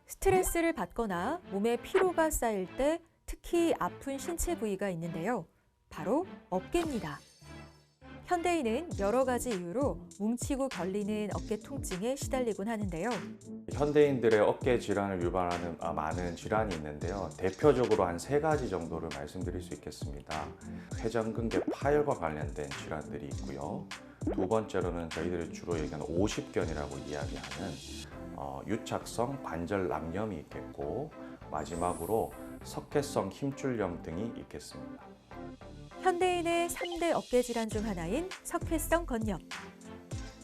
스트레스를 받거나 몸에 피로가 쌓일 때 특히 아픈 신체 부위가 있는데요. 바로 어깨입니다. 현대인은 여러 가지 이유로 뭉치고 결리는 어깨 통증에 시달리곤 하는데요. 현대인들의 어깨 질환을 유발하는 많은 질환이 있는데요. 대표적으로 한 세 가지 정도를 말씀드릴 수 있겠습니다. 회전근개 파열과 관련된 질환들이 있고요. 두 번째로는 저희들이 주로 얘기하는 오십견이라고 이야기하는 유착성 관절 낭염이 있겠고, 마지막으로 석회성 힘줄염 등이 있겠습니다. 현대인의 3대 어깨 질환 중 하나인 석회성 건염.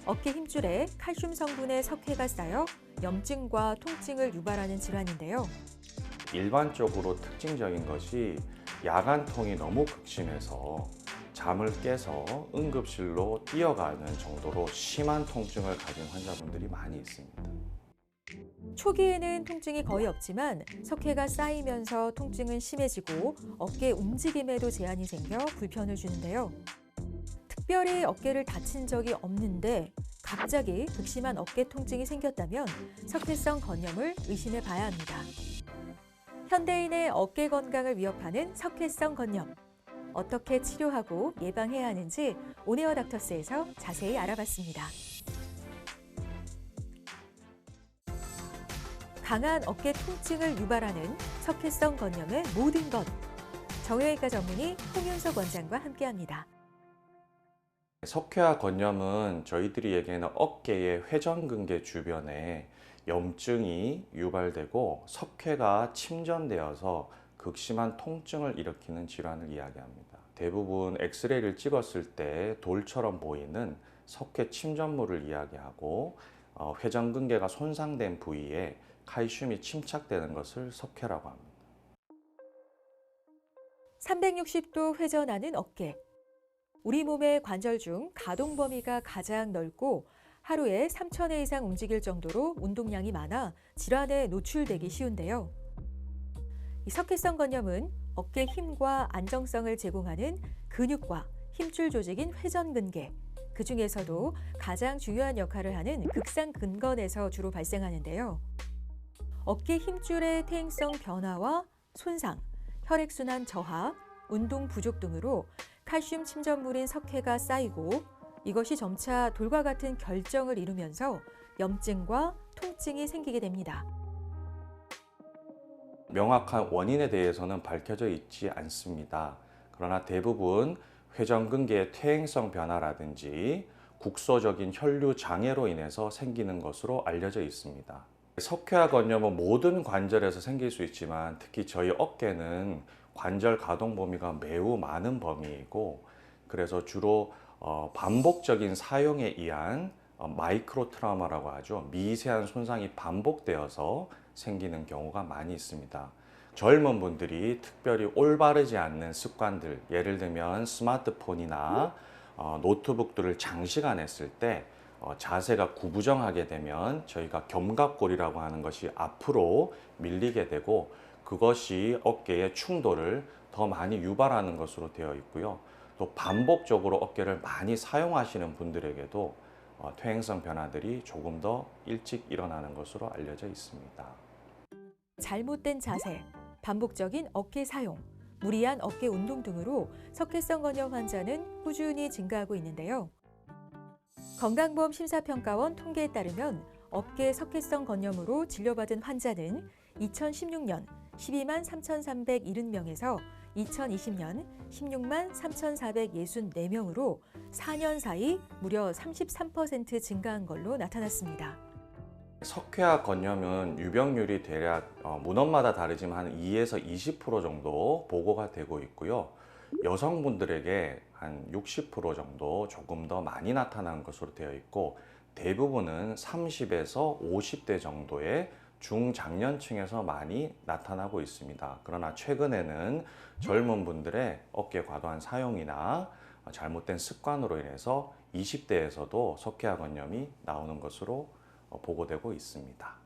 어깨 힘줄에 칼슘 성분의 석회가 쌓여 염증과 통증을 유발하는 질환인데요. 일반적으로 특징적인 것이 야간통이 너무 극심해서 잠을 깨서 응급실로 뛰어가는 정도로 심한 통증을 가진 환자분들이 많이 있습니다. 초기에는 통증이 거의 없지만 석회가 쌓이면서 통증은 심해지고 어깨 움직임에도 제한이 생겨 불편을 주는데요. 특별히 어깨를 다친 적이 없는데 갑자기 극심한 어깨 통증이 생겼다면 석회성 건염을 의심해 봐야 합니다. 현대인의 어깨 건강을 위협하는 석회성 건염. 어떻게 치료하고 예방해야 하는지 온에어 닥터스에서 자세히 알아봤습니다. 강한 어깨 통증을 유발하는 석회성 건염의 모든 것. 정형외과 전문의 홍윤석 원장과 함께합니다. 석회화 건염은 저희들이 얘기하는 어깨의 회전근개 주변에 염증이 유발되고 석회가 침전되어서 극심한 통증을 일으키는 질환을 이야기합니다. 대부분 엑스레이를 찍었을 때 돌처럼 보이는 석회 침전물을 이야기하고, 회전근개가 손상된 부위에 칼슘이 침착되는 것을 석회라고 합니다. 360도 회전하는 어깨. 우리 몸의 관절 중 가동 범위가 가장 넓고 하루에 3,000회 이상 움직일 정도로 운동량이 많아 질환에 노출되기 쉬운데요. 이 석회성 건염은 어깨 힘과 안정성을 제공하는 근육과 힘줄 조직인 회전근개, 그 중에서도 가장 중요한 역할을 하는 극상근건에서 주로 발생하는데요. 어깨 힘줄의 퇴행성 변화와 손상, 혈액순환 저하, 운동 부족 등으로 칼슘 침전물인 석회가 쌓이고 이것이 점차 돌과 같은 결정을 이루면서 염증과 통증이 생기게 됩니다. 명확한 원인에 대해서는 밝혀져 있지 않습니다. 그러나 대부분 회전근개의 퇴행성 변화라든지 국소적인 혈류 장애로 인해서 생기는 것으로 알려져 있습니다. 석회화 건염은 모든 관절에서 생길 수 있지만 특히 저희 어깨는 관절 가동 범위가 매우 많은 범위이고, 그래서 주로 반복적인 사용에 의한 마이크로 트라우마라고 하죠. 미세한 손상이 반복되어서 생기는 경우가 많이 있습니다. 젊은 분들이 특별히 올바르지 않는 습관들, 예를 들면 스마트폰이나 노트북들을 장시간 했을 때 자세가 구부정하게 되면 저희가 견갑골이라고 하는 것이 앞으로 밀리게 되고, 그것이 어깨의 충돌을 더 많이 유발하는 것으로 되어 있고요. 또 반복적으로 어깨를 많이 사용하시는 분들에게도 퇴행성 변화들이 조금 더 일찍 일어나는 것으로 알려져 있습니다. 잘못된 자세, 반복적인 어깨 사용, 무리한 어깨 운동 등으로 석회성 건염 환자는 꾸준히 증가하고 있는데요. 건강보험 심사평가원 통계에 따르면 어깨 석회성 건염으로 진료받은 환자는 2016년 12만 3,370명에서 2020년 16만 3,464명으로 4년 사이 무려 33% 증가한 걸로 나타났습니다. 석회화 건염은 유병률이 대략 문헌마다 다르지만 한 2에서 20% 정도 보고가 되고 있고요. 여성분들에게 한 60% 정도 조금 더 많이 나타나는 것으로 되어 있고, 대부분은 30에서 50대 정도의 중장년층에서 많이 나타나고 있습니다. 그러나 최근에는 젊은 분들의 어깨 과도한 사용이나 잘못된 습관으로 인해서 20대에서도 석회화 건염이 나오는 것으로 보고되고 있습니다.